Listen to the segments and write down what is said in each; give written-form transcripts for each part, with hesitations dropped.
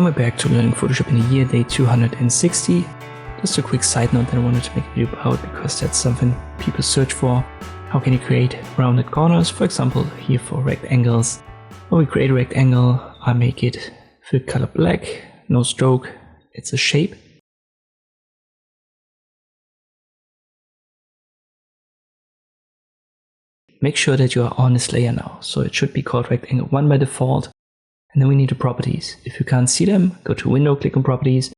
And we're back to learning Photoshop in the year day 260. Just a quick side note that I wanted to make a video about because that's something people search for. How can you create rounded corners? For example, here for rectangles. When we create a rectangle, I make it fill color black, no stroke, it's a shape. Make sure that you are on this layer now. So it should be called rectangle 1 by default. And then we need the properties. If you can't see them, go to Window, click on Properties.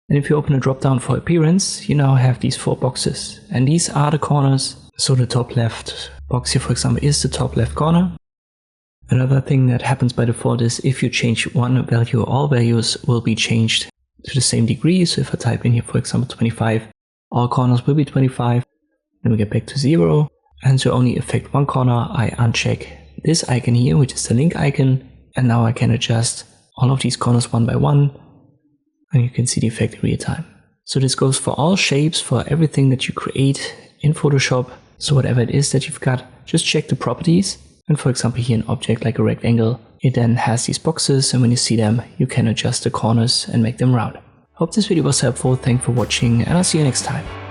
And if you open a drop down for Appearance, you now have these 4 boxes. And these are the corners. So the top left box here, for example, is the top left corner. Another thing that happens by default is if you change one value, all values will be changed to the same degree. So if I type in here, for example, 25, all corners will be 25. Then we get back to 0. And to only affect one corner, I uncheck this icon here, which is the link icon. And now I can adjust all of these corners one by one. And you can see the effect in real time. So this goes for all shapes, for everything that you create in Photoshop. So whatever it is that you've got, just check the properties. And for example, here an object like a rectangle, it then has these boxes. And when you see them, you can adjust the corners and make them round. Hope this video was helpful. Thanks for watching, and I'll see you next time.